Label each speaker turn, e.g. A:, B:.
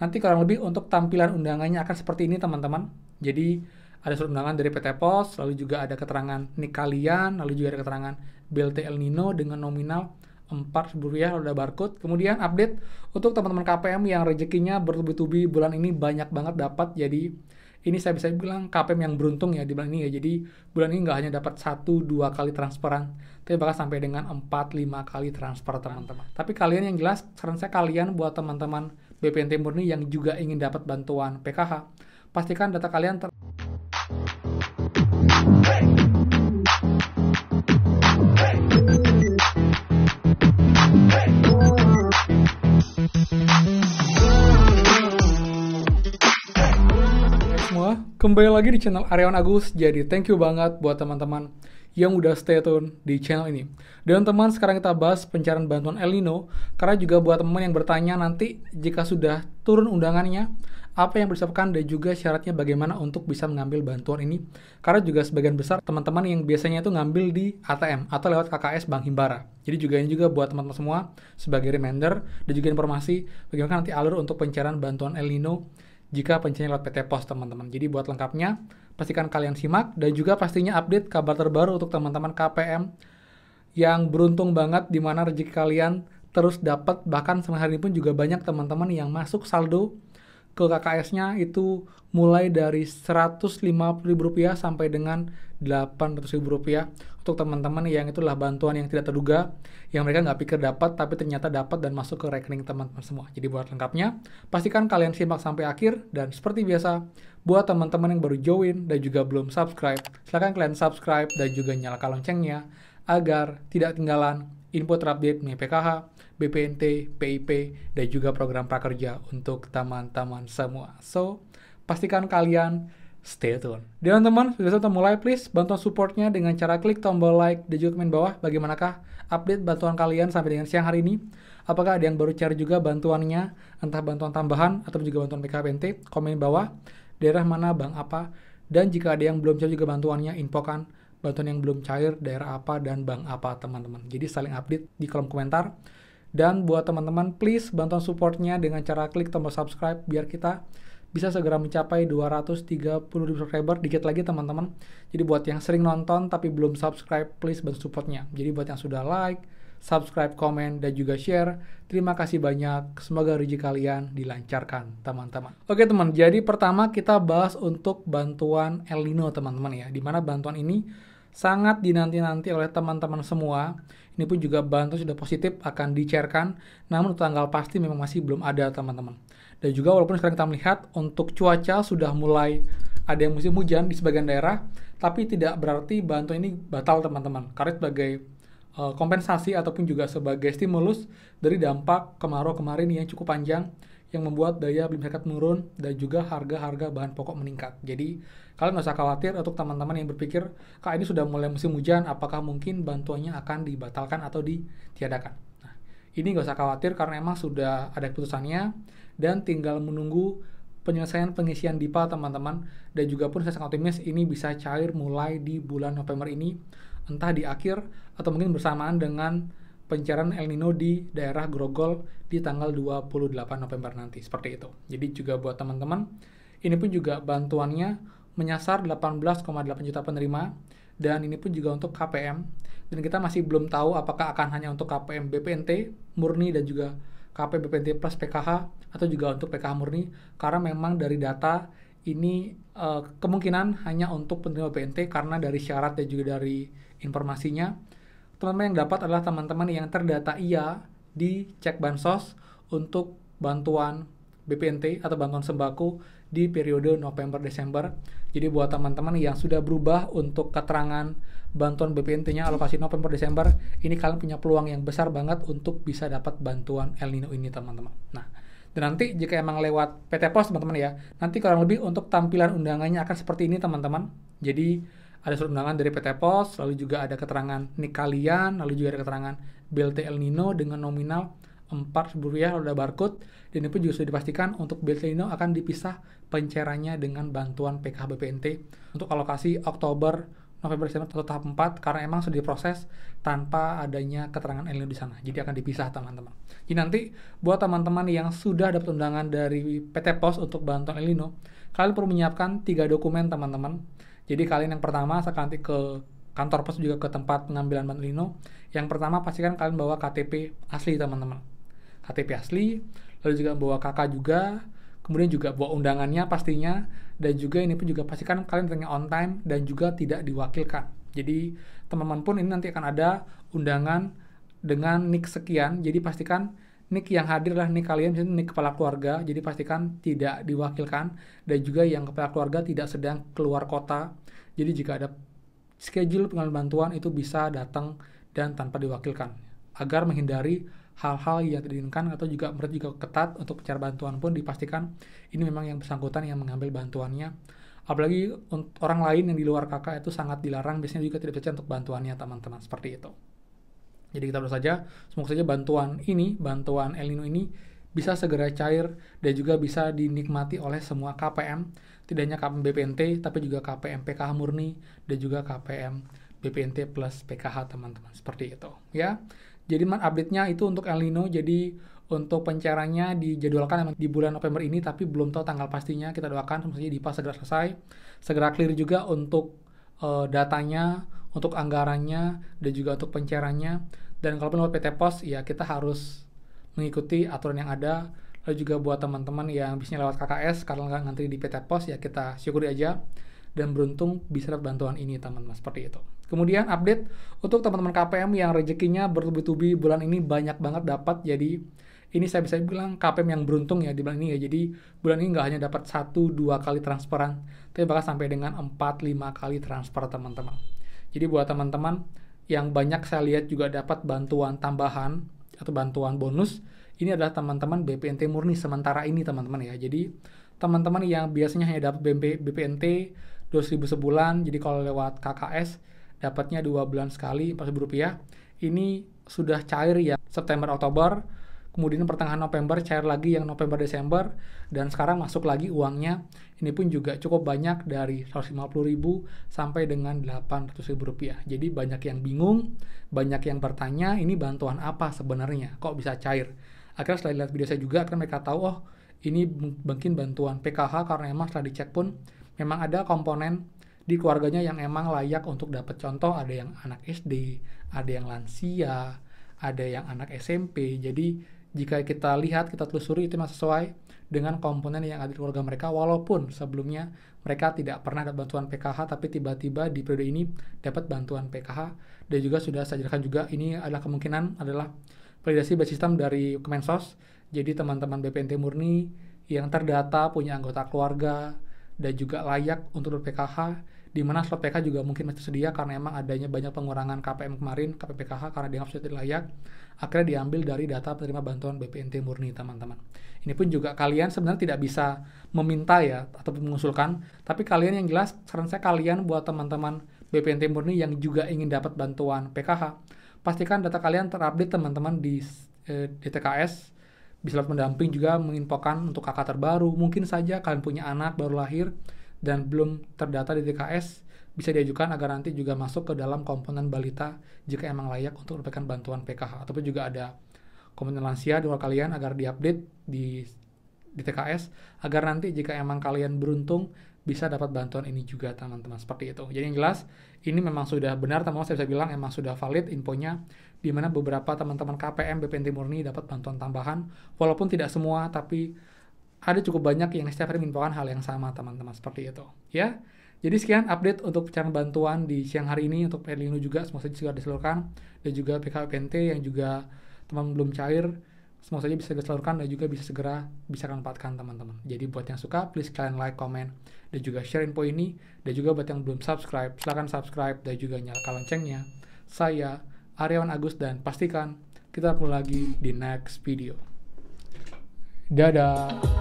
A: Nanti kurang lebih untuk tampilan undangannya akan seperti ini teman-teman. Jadi ada surat undangan dari PT Pos, lalu juga ada keterangan nik kalian, lalu juga ada keterangan BLT El Nino dengan nominal Rp4.000, lalu ada barcode. Kemudian update untuk teman-teman KPM yang rezekinya bertubi-tubi bulan ini banyak banget dapat. Jadi ini saya bisa bilang KPM yang beruntung ya di bulan ini ya. Jadi bulan ini nggak hanya dapat 1-2 kali transferan, tapi bahkan sampai dengan 4-5 kali transfer teman-teman. Tapi kalian yang jelas, saran saya kalian buat teman-teman BPNT murni yang juga ingin dapat bantuan PKH, pastikan data kalian semua. Kembali lagi di channel Aryawan Agus. Jadi thank you banget buat teman-teman yang udah stay tune di channel ini. Dan teman, sekarang kita bahas pencarian bantuan El Nino. Karena juga buat teman yang bertanya nanti jika sudah turun undangannya, apa yang disiapkan dan juga syaratnya bagaimana untuk bisa mengambil bantuan ini. Karena juga sebagian besar teman-teman yang biasanya itu ngambil di ATM atau lewat KKS Bank Himbara. Jadi juga ini juga buat teman-teman semua sebagai reminder dan juga informasi bagaimana nanti alur untuk pencarian bantuan El Nino jika pencarian lewat PT Pos teman-teman. Jadi buat lengkapnya, pastikan kalian simak dan juga pastinya update kabar terbaru untuk teman-teman KPM yang beruntung banget di mana rezeki kalian terus dapat. Bahkan sampai hari ini pun juga banyak teman-teman yang masuk saldo ke KKS-nya itu mulai dari Rp150.000 sampai dengan Rp800.000 untuk teman-teman yang itulah bantuan yang tidak terduga, yang mereka nggak pikir dapat tapi ternyata dapat dan masuk ke rekening teman-teman semua. Jadi buat lengkapnya, pastikan kalian simak sampai akhir. Dan seperti biasa, buat teman-teman yang baru join dan juga belum subscribe, silahkan kalian subscribe dan juga nyalakan loncengnya agar tidak ketinggalan info terupdate mengenai PKH, BPNT, PIP, dan juga program prakerja untuk teman-teman semua. So, pastikan kalian stay tune. Dan teman-teman, sudah kita mulai, please bantuan supportnya dengan cara klik tombol like dan juga komen bawah bagaimanakah update bantuan kalian sampai dengan siang hari ini. Apakah ada yang baru cari juga bantuannya, entah bantuan tambahan atau juga bantuan PKBNT, komen bawah, daerah mana, bank apa, dan jika ada yang belum cari juga bantuannya, infokan bantuan yang belum cair, daerah apa, dan bank apa teman-teman. Jadi saling update di kolom komentar. Dan buat teman-teman, please bantuan supportnya dengan cara klik tombol subscribe biar kita bisa segera mencapai 230.000 subscriber. Dikit lagi teman-teman. Jadi buat yang sering nonton tapi belum subscribe, please bantu supportnya. Jadi buat yang sudah like, subscribe, komen, dan juga share, terima kasih banyak. Semoga rezeki kalian dilancarkan teman-teman. Oke teman, jadi pertama kita bahas untuk bantuan El Nino teman-teman ya. Dimana bantuan ini sangat dinanti-nanti oleh teman-teman semua. Ini pun juga bantuan sudah positif akan dicairkan, namun tanggal pasti memang masih belum ada teman-teman. Dan juga walaupun sekarang kita melihat untuk cuaca sudah mulai ada yang musim hujan di sebagian daerah, tapi tidak berarti bantuan ini batal teman-teman. Karena sebagai kompensasi ataupun juga sebagai stimulus dari dampak kemarau kemarin yang cukup panjang yang membuat daya beli masyarakat menurun dan juga harga-harga bahan pokok meningkat. Jadi kalian nggak usah khawatir untuk teman-teman yang berpikir, Kak ini sudah mulai musim hujan, apakah mungkin bantuannya akan dibatalkan atau ditiadakan. Nah, ini nggak usah khawatir karena emang sudah ada keputusannya dan tinggal menunggu penyelesaian pengisian DIPA teman-teman. Dan juga pun saya sangat optimis ini bisa cair mulai di bulan November ini, entah di akhir atau mungkin bersamaan dengan pencarian El Nino di daerah Grogol di tanggal 28 November nanti, seperti itu. Jadi juga buat teman-teman, ini pun juga bantuannya menyasar 18,8 juta penerima, dan ini pun juga untuk KPM, dan kita masih belum tahu apakah akan hanya untuk KPM BPNT murni dan juga KPM BPNT plus PKH, atau juga untuk PKH murni, karena memang dari data ini kemungkinan hanya untuk penerima BPNT, karena dari syarat dan juga dari informasinya, teman-teman yang dapat adalah teman-teman yang terdata iya di cek bansos untuk bantuan BPNT atau bantuan sembako di periode November-Desember. Jadi buat teman-teman yang sudah berubah untuk keterangan bantuan BPNT-nya alokasi November-Desember, ini kalian punya peluang yang besar banget untuk bisa dapat bantuan El Nino ini teman-teman. Nah, dan nanti jika emang lewat PT Pos teman-teman ya, nanti kurang lebih untuk tampilan undangannya akan seperti ini teman-teman. Jadi ada surat undangan dari PT Pos, lalu juga ada keterangan nik kalian, lalu juga ada keterangan BLT El Nino dengan nominal Rp4.000, lalu ada barcode. Dan ini pun juga sudah dipastikan untuk BLT El Nino akan dipisah pencairannya dengan bantuan PKH BPNT untuk alokasi Oktober, November Desember atau tahap 4 karena emang sudah diproses tanpa adanya keterangan El Nino di sana. Jadi akan dipisah teman-teman. Jadi nanti buat teman-teman yang sudah dapat undangan dari PT POS untuk bantuan El Nino, kalian perlu menyiapkan 3 dokumen teman-teman. Jadi kalian yang pertama saat nanti ke kantor pos juga ke tempat pengambilan bantuan El Nino. Yang pertama pastikan kalian bawa KTP asli teman-teman. KTP asli, lalu juga bawa KK juga, kemudian juga bawa undangannya pastinya, dan juga ini pun juga pastikan kalian datangnya on time dan juga tidak diwakilkan. Jadi teman-teman pun ini nanti akan ada undangan dengan nick sekian, jadi pastikan nick yang hadir adalah nick kalian, misalnya nick kepala keluarga, jadi pastikan tidak diwakilkan, dan juga yang kepala keluarga tidak sedang keluar kota, jadi jika ada schedule pengambilan bantuan itu bisa datang dan tanpa diwakilkan, agar menghindari hal-hal yang tidak diinginkan atau juga menurut juga ketat untuk pencari bantuan pun dipastikan ini memang yang bersangkutan yang mengambil bantuannya. Apalagi orang lain yang di luar kakak itu sangat dilarang, biasanya juga tidak percaya untuk bantuannya teman-teman, seperti itu. Jadi kita berdoa saja, semoga saja bantuan El Nino ini bisa segera cair dan juga bisa dinikmati oleh semua KPM, tidak hanya KPM BPNT tapi juga KPM PKH murni dan juga KPM BPNT plus PKH teman-teman, seperti itu ya. Jadi update-nya itu untuk El Nino, jadi untuk pencairannya dijadwalkan di bulan November ini, tapi belum tahu tanggal pastinya. Kita doakan semoga DIPA segera selesai, segera clear juga untuk datanya, untuk anggarannya, dan juga untuk pencairannya. Dan kalaupun lewat PT POS, ya kita harus mengikuti aturan yang ada. Lalu juga buat teman-teman yang bisnisnya lewat KKS, karena nggak ngantri di PT POS, ya kita syukuri aja. Dan beruntung bisa dapat bantuan ini teman-teman, seperti itu. Kemudian update untuk teman-teman KPM yang rezekinya bertubi-tubi bulan ini banyak banget dapat. Jadi ini saya bisa bilang KPM yang beruntung ya di bulan ini ya. Jadi bulan ini nggak hanya dapat 1-2 kali transferan, tapi bahkan sampai dengan 4-5 kali transfer teman-teman. Jadi buat teman-teman yang banyak saya lihat juga dapat bantuan tambahan atau bantuan bonus, ini adalah teman-teman BPNT murni sementara ini teman-teman ya. Jadi teman-teman yang biasanya hanya dapat BPNT 2.000 sebulan, jadi kalau lewat KKS dapatnya 2 bulan sekali 4.000 rupiah. Ini sudah cair ya September Oktober, kemudian pertengahan November cair lagi yang November Desember, dan sekarang masuk lagi uangnya. Ini pun juga cukup banyak dari 150.000 sampai dengan 800.000 rupiah. Jadi banyak yang bingung, banyak yang bertanya ini bantuan apa sebenarnya, kok bisa cair. Akhirnya setelah lihat video saya juga akhirnya mereka tahu, oh ini mungkin bantuan PKH karena emang setelah dicek pun memang ada komponen di keluarganya yang emang layak untuk dapat. Contoh ada yang anak SD, ada yang lansia, ada yang anak SMP. Jadi jika kita lihat, kita telusuri itu memang sesuai dengan komponen yang ada di keluarga mereka, walaupun sebelumnya mereka tidak pernah dapat bantuan PKH, tapi tiba-tiba di periode ini dapat bantuan PKH. Dan juga sudah saya jelaskan juga ini adalah kemungkinan adalah validasi basis sistem dari Kemensos. Jadi teman-teman BPNT murni yang terdata punya anggota keluarga dan juga layak untuk PKH, di mana slot PKH juga mungkin masih tersedia karena emang adanya banyak pengurangan KPM kemarin, KPPKH karena dianggap sudah tidak layak, akhirnya diambil dari data penerima bantuan BPNT murni teman-teman. Ini pun juga kalian sebenarnya tidak bisa meminta ya atau mengusulkan, tapi kalian yang jelas saran saya kalian buat teman-teman BPNT murni yang juga ingin dapat bantuan PKH, pastikan data kalian terupdate teman-teman di DTKS. Bisa lewat mendamping juga menginfokan untuk kakak terbaru. Mungkin saja kalian punya anak baru lahir dan belum terdata di DTKS, bisa diajukan agar nanti juga masuk ke dalam komponen balita jika emang layak untuk mendapatkan bantuan PKH. Ataupun juga ada komponen lansia di luar kalian agar diupdate di DTKS agar nanti jika emang kalian beruntung bisa dapat bantuan ini juga teman-teman, seperti itu. Jadi yang jelas ini memang sudah benar teman-teman, saya bisa bilang emang sudah valid infonya, di mana beberapa teman-teman KPM BPNT murni dapat bantuan tambahan, walaupun tidak semua, tapi ada cukup banyak yang setiap hari menginfokan hal yang sama teman-teman, seperti itu ya. Jadi sekian update untuk pencarian bantuan di siang hari ini untuk El Nino juga, semoga saja segera disalurkan, dan juga PKBPNT yang juga teman belum cair, semoga saja bisa disalurkan dan juga bisa segera bisa manfaatkan teman-teman. Jadi buat yang suka, please kalian like, comment, dan juga share info ini. Dan juga buat yang belum subscribe, silahkan subscribe dan juga nyalakan loncengnya. Saya Aryawan Agus dan pastikan kita ketemu lagi di next video. Dadah!